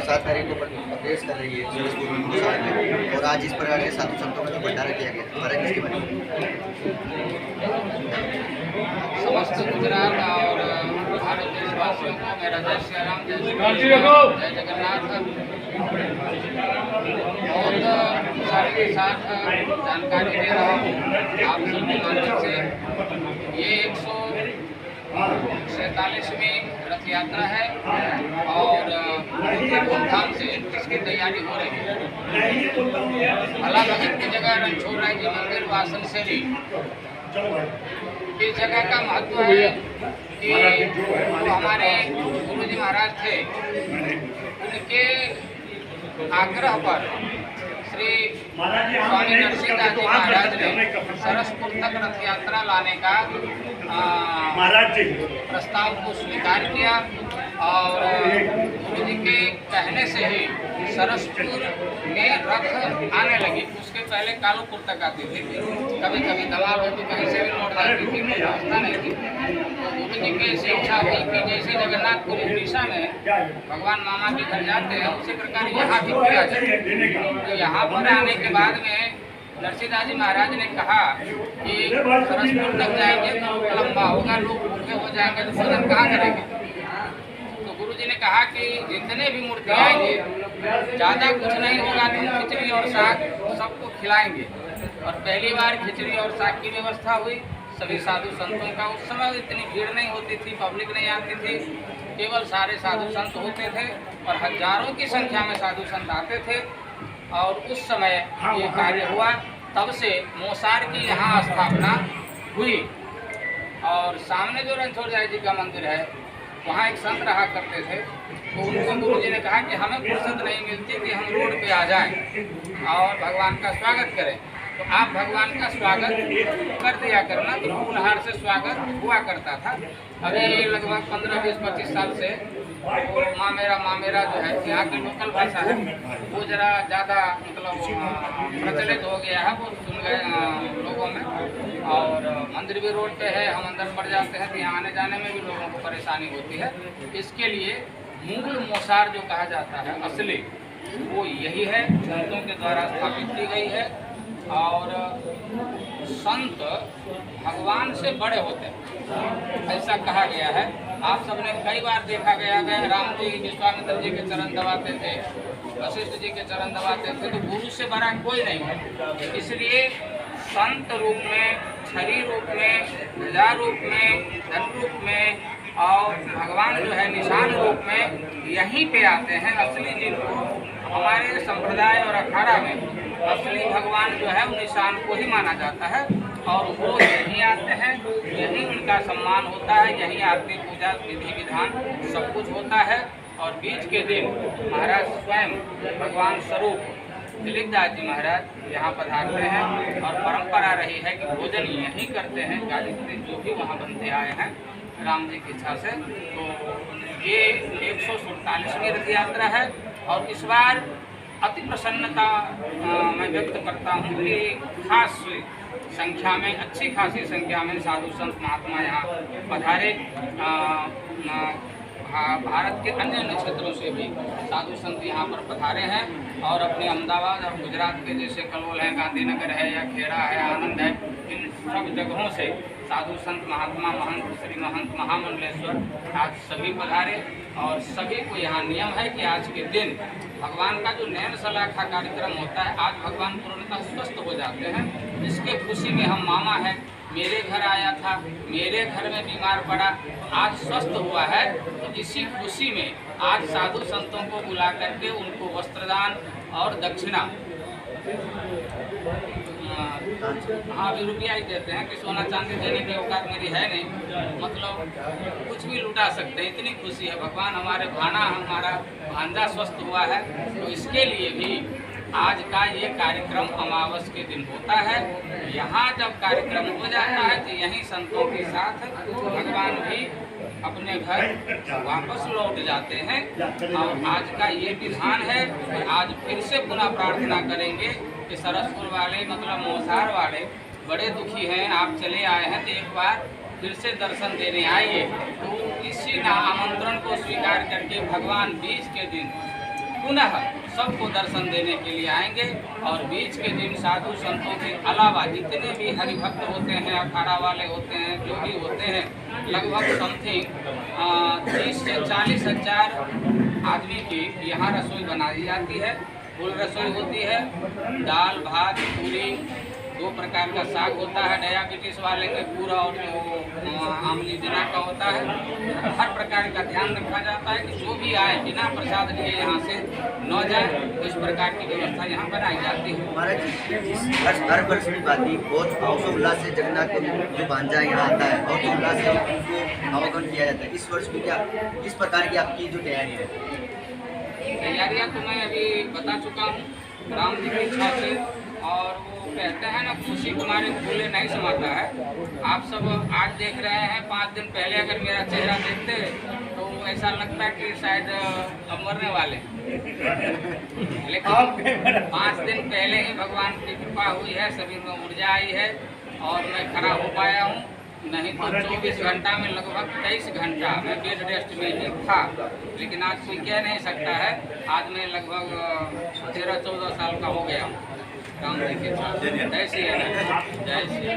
7 तारीख को प्रदेश कर रही है सूरजपुर में मोसार में, और आज इस प्रकार के साधु संतों का जो भंडारा किया गया हमारे इसके बारे में। समस्त गुजरात और भारत देशवासियों को मेरा जय श्री राम, जय जगन्नाथ। बहुत सारे के साथ जानकारी दे रहा हूँ आप सभी माध्यम से। ये 147वीं रथ यात्रा है और धूमधाम से इसकी तैयारी हो रही है। भला भगत की जगह रणछोड़ राय जी मंदिर वासन शैली इस जगह का महत्व है कि जो हमारे गुरु जी महाराज थे, उनके आग्रह पर श्री स्वामी नरसिंहदास जी महाराज ने सरसपुर तक रथ यात्रा लाने का प्रस्ताव को स्वीकार किया और गुरु जी के कहने से ही सरसपुर में रथ आने लगी। उसके पहले कालूपुर तक आती थी, कभी कभी दलाल होती, कहीं से भी लौट जाती थी, कोई व्यवस्था नहीं थी। गुरु जी की ऐसी इच्छा हुई कि जैसे जगन्नाथपुरी उड़ीसा में भगवान मामा के घर जाते हैं, उसी प्रकार यहाँ भी किया जाए। तो यहाँ पर आने के बाद में नरसिंहदास जी महाराज ने कहा कि सरसपुर तक जाएंगे तो लंबा होगा, लोग भूखे हो जाएंगे तो भोजन कहाँ करेंगे। तो गुरु जी ने कहा कि जितने भी मूर्ति आएंगे, ज़्यादा कुछ नहीं होगा तो खिचड़ी और साग सबको खिलाएंगे। और पहली बार खिचड़ी और साग की व्यवस्था हुई सभी साधु संतों का। उस समय इतनी भीड़ नहीं होती थी, पब्लिक नहीं आती थी, केवल सारे साधु संत होते थे और हजारों की संख्या में साधु संत आते थे। और उस समय ये कार्य हुआ, तब से मोसार की यहाँ स्थापना हुई। और सामने जो रणछोड़ राय जी का मंदिर है, वहाँ एक संत रहा करते थे, तो उनको गुरु जी ने कहा कि हमें फुर्सत नहीं मिलती कि हम रोड पे आ जाएं और भगवान का स्वागत करें, तो आप भगवान का स्वागत कर दिया करना। तो फूलहार से स्वागत हुआ करता था। अभी लगभग 15, 20, 25 साल से वो माँ मेरा जो है यहाँ की लोकल भाषा है, वो जरा ज़्यादा मतलब प्रचलित हो गया है, वो सुन गए लोगों में। और मंदिर भी रोड पे है, हम अंदर पड़ जाते हैं तो यहाँ आने जाने में भी लोगों को परेशानी होती है। इसके लिए मूल मोसार जो कहा जाता है असली, वो यही है, संतों के द्वारा स्थापित की गई है। और संत भगवान से बड़े होते हैं, ऐसा कहा गया है। आप सबने कई बार देखा गया है, राम जी विश्वामित्र जी के चरण दबाते थे, वशिष्ठ जी के चरण दबाते थे, तो गुरु से बड़ा कोई नहीं है। इसलिए संत रूप में, छरी रूप में, ध्वजा रूप में, धन रूप में और भगवान जो है निशान रूप में यहीं पे आते हैं। असली जिनको हमारे संप्रदाय और अखाड़ा में असली भगवान जो है वो निशान को ही माना जाता है और वो यहीं आते हैं, यहीं उनका सम्मान होता है, यहीं आरती पूजा विधि विधान सब कुछ होता है। और बीच के दिन महाराज स्वयं भगवान स्वरूप दिलीपदास जी महाराज यहाँ पधारते हैं और परंपरा रही है कि भोजन यहीं करते हैं। गाजीपुर जो भी वहाँ बनते आए हैं राम जी की इच्छा से। तो ये 147वीं रथ यात्रा है और इस बार अति प्रसन्नता मैं व्यक्त करता हूँ कि खास संख्या में, अच्छी खासी संख्या में साधु संत महात्मा यहाँ पधारे। भारत के अन्य अन्य क्षेत्रों से भी साधु संत यहाँ पर पधारे हैं और अपने अहमदाबाद और गुजरात के जैसे कलोल है, गांधीनगर है या खेड़ा है, आनंद है, इन सब जगहों से साधु संत महात्मा महंत श्री महंत महामंडलेश्वर आज सभी पधारे। और सभी को यहाँ नियम है कि आज के दिन भगवान का जो नयन सलाखा कार्यक्रम होता है, आज भगवान पूर्णतः स्वस्थ हो जाते हैं। इसके खुशी में हम मामा है, मेरे घर आया था, मेरे घर में बीमार पड़ा, आज स्वस्थ हुआ है। तो इसी खुशी में आज साधु संतों को बुला करके उनको वस्त्रदान और दक्षिणा, हाँ अभी रुपया ही देते हैं कि सोना चांदी देने की औकात मेरी है नहीं, मतलब कुछ भी लुटा सकते हैं, इतनी खुशी है। भगवान हमारे हमारा भांजा स्वस्थ हुआ है। तो इसके लिए भी आज का ये कार्यक्रम अमावस के दिन होता है। यहाँ जब कार्यक्रम हो जाता है तो यहीं संतों के साथ भगवान भी अपने घर वापस लौट जाते हैं। और आज का ये विधान है कि आज फिर से पुनः प्रार्थना करेंगे कि सरसपुर वाले मतलब मोसार वाले बड़े दुखी हैं, आप चले आए हैं तो एक बार फिर से दर्शन देने आइए। तो इसी आमंत्रण को स्वीकार करके भगवान बीच के दिन पुनः सबको दर्शन देने के लिए आएंगे। और बीच के दिन साधु संतों के अलावा जितने भी हरिभक्त होते हैं, अखाड़ा वाले होते हैं, जो भी होते हैं, लगभग समथिंग 30 से 40 हज़ार आदमी की यहाँ रसोई बनाई जाती है। फुल रसोई होती है, दाल भात पूरी, 2 प्रकार का साग होता है, डायबिटीज वाले के पूरा और जो आमली दिना का होता है। हर प्रकार का ध्यान रखा जाता है कि जो भी आए बिना प्रसाद लिए यहाँ से न जाए, तो इस प्रकार की व्यवस्था यहाँ बनाई जाती है। महाराज जी, हर वर्ष की बात ही बहुत हर्षोल्लास से जगन्नाथ को जो भांजा यहाँ आता है और उल्लास से उनको आवागमन किया जाता है। इस वर्ष में क्या किस प्रकार की आपकी जो तैयारी है? तैयारियाँ तो मैं अभी बता चुका हूँ राम जी की इच्छा से। और वो कहते हैं ना, खुशी तुम्हारे फूले नहीं समाता है। आप सब आज देख रहे हैं, 5 दिन पहले अगर मेरा चेहरा देखते तो ऐसा लगता है कि शायद अब मरने वाले हैं। लेकिन 5 दिन पहले ही भगवान की कृपा हुई है, शरीर में ऊर्जा आई है और मैं खड़ा हो पाया हूँ। नहीं तो 24 घंटा में लगभग 23 घंटा मैं बेड रेस्ट में ही था। लेकिन आज कोई कह नहीं सकता है, आज मैं लगभग 13-14 साल का हो गया हूँ राम जी के साथ। जय श्री राम, जय श्री राम।